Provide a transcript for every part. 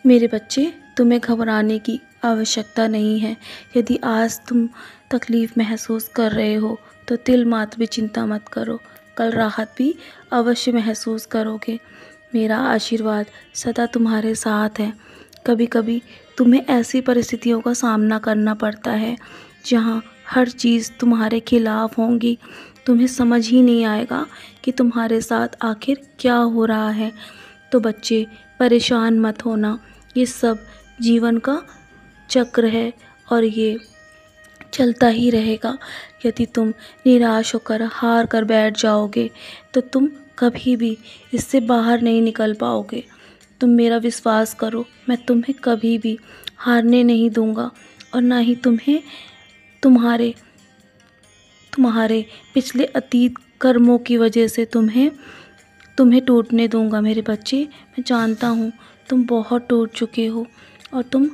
मेरे बच्चे, तुम्हें घबराने की आवश्यकता नहीं है। यदि आज तुम तकलीफ़ महसूस कर रहे हो तो तिल मात्र भी चिंता मत करो, कल राहत भी अवश्य महसूस करोगे। मेरा आशीर्वाद सदा तुम्हारे साथ है। कभी कभी तुम्हें ऐसी परिस्थितियों का सामना करना पड़ता है जहाँ हर चीज़ तुम्हारे खिलाफ होंगी। तुम्हें समझ ही नहीं आएगा कि तुम्हारे साथ आखिर क्या हो रहा है। तो बच्चे, परेशान मत होना। ये सब जीवन का चक्र है और ये चलता ही रहेगा। यदि तुम निराश होकर हार कर बैठ जाओगे तो तुम कभी भी इससे बाहर नहीं निकल पाओगे। तुम मेरा विश्वास करो, मैं तुम्हें कभी भी हारने नहीं दूंगा और ना ही तुम्हें तुम्हारे तुम्हारे पिछले अतीत कर्मों की वजह से तुम्हें टूटने दूंगा। मेरे बच्चे, मैं जानता हूँ तुम बहुत टूट चुके हो और तुम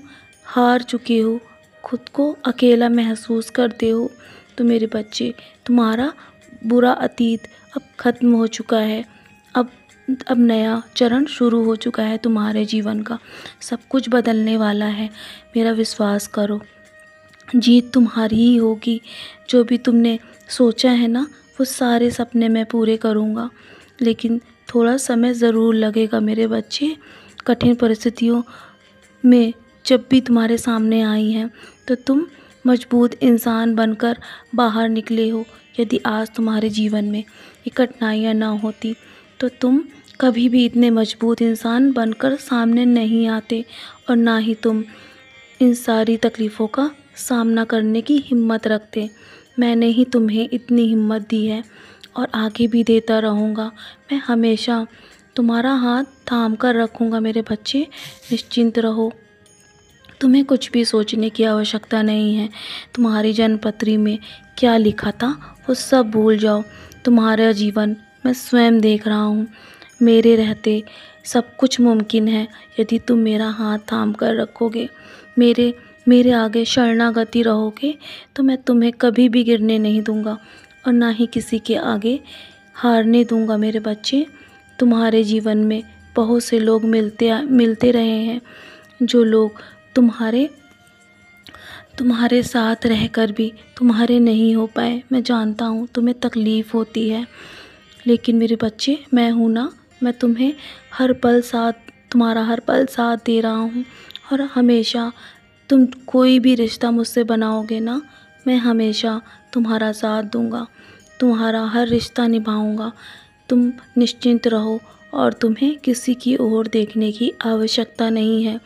हार चुके हो, खुद को अकेला महसूस करते हो। तो मेरे बच्चे, तुम्हारा बुरा अतीत अब ख़त्म हो चुका है। अब अब नया चरण शुरू हो चुका है तुम्हारे जीवन का। सब कुछ बदलने वाला है, मेरा विश्वास करो। जीत तुम्हारी ही होगी। जो भी तुमने सोचा है ना, वो सारे सपने मैं पूरे करूँगा। लेकिन थोड़ा समय ज़रूर लगेगा मेरे बच्चे। कठिन परिस्थितियों में जब भी तुम्हारे सामने आई हैं तो तुम मजबूत इंसान बनकर बाहर निकले हो। यदि आज तुम्हारे जीवन में ये कठिनाइयाँ ना होती तो तुम कभी भी इतने मजबूत इंसान बनकर सामने नहीं आते और ना ही तुम इन सारी तकलीफ़ों का सामना करने की हिम्मत रखते। मैंने ही तुम्हें इतनी हिम्मत दी है और आगे भी देता रहूँगा। मैं हमेशा तुम्हारा हाथ थाम कर रखूँगा मेरे बच्चे। निश्चिंत रहो, तुम्हें कुछ भी सोचने की आवश्यकता नहीं है। तुम्हारी जन्मपत्री में क्या लिखा था वो सब भूल जाओ। तुम्हारा जीवन मैं स्वयं देख रहा हूँ। मेरे रहते सब कुछ मुमकिन है यदि तुम मेरा हाथ थाम कर रखोगे, मेरे मेरे आगे शरणागति रहोगे तो मैं तुम्हें कभी भी गिरने नहीं दूंगा और ना ही किसी के आगे हारने दूंगा। मेरे बच्चे, तुम्हारे जीवन में बहुत से लोग मिलते रहे हैं, जो लोग तुम्हारे तुम्हारे साथ रहकर भी तुम्हारे नहीं हो पाए। मैं जानता हूँ तुम्हें तकलीफ़ होती है, लेकिन मेरे बच्चे, मैं हूँ ना। मैं तुम्हें तुम्हारा हर पल साथ दे रहा हूँ और हमेशा तुम कोई भी रिश्ता मुझसे बनाओगे ना, मैं हमेशा तुम्हारा साथ दूंगा, तुम्हारा हर रिश्ता निभाऊंगा। तुम निश्चिंत रहो और तुम्हें किसी की ओर देखने की आवश्यकता नहीं है।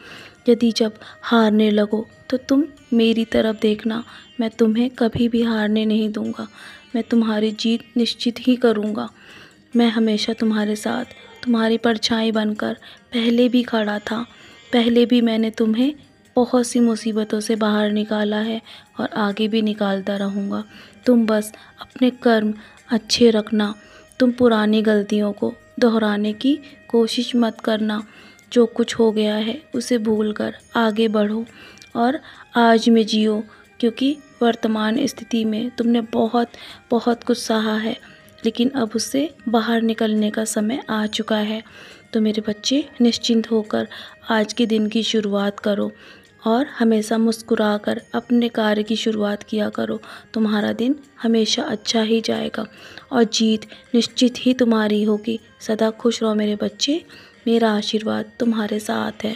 यदि जब हारने लगो तो तुम मेरी तरफ देखना। मैं तुम्हें कभी भी हारने नहीं दूंगा। मैं तुम्हारी जीत निश्चित ही करूंगा। मैं हमेशा तुम्हारे साथ, तुम्हारी परछाई बनकर पहले भी खड़ा था। पहले भी मैंने तुम्हें बहुत सी मुसीबतों से बाहर निकाला है और आगे भी निकालता रहूँगा। तुम बस अपने कर्म अच्छे रखना। तुम पुरानी गलतियों को दोहराने की कोशिश मत करना। जो कुछ हो गया है उसे भूलकर आगे बढ़ो और आज में जियो, क्योंकि वर्तमान स्थिति में तुमने बहुत बहुत कुछ सहा है, लेकिन अब उससे बाहर निकलने का समय आ चुका है। तो मेरे बच्चे, निश्चिंत होकर आज के दिन की शुरुआत करो और हमेशा मुस्कुराकर अपने कार्य की शुरुआत किया करो। तुम्हारा दिन हमेशा अच्छा ही जाएगा और जीत निश्चित ही तुम्हारी होगी। सदा खुश रहो मेरे बच्चे। मेरा आशीर्वाद तुम्हारे साथ है।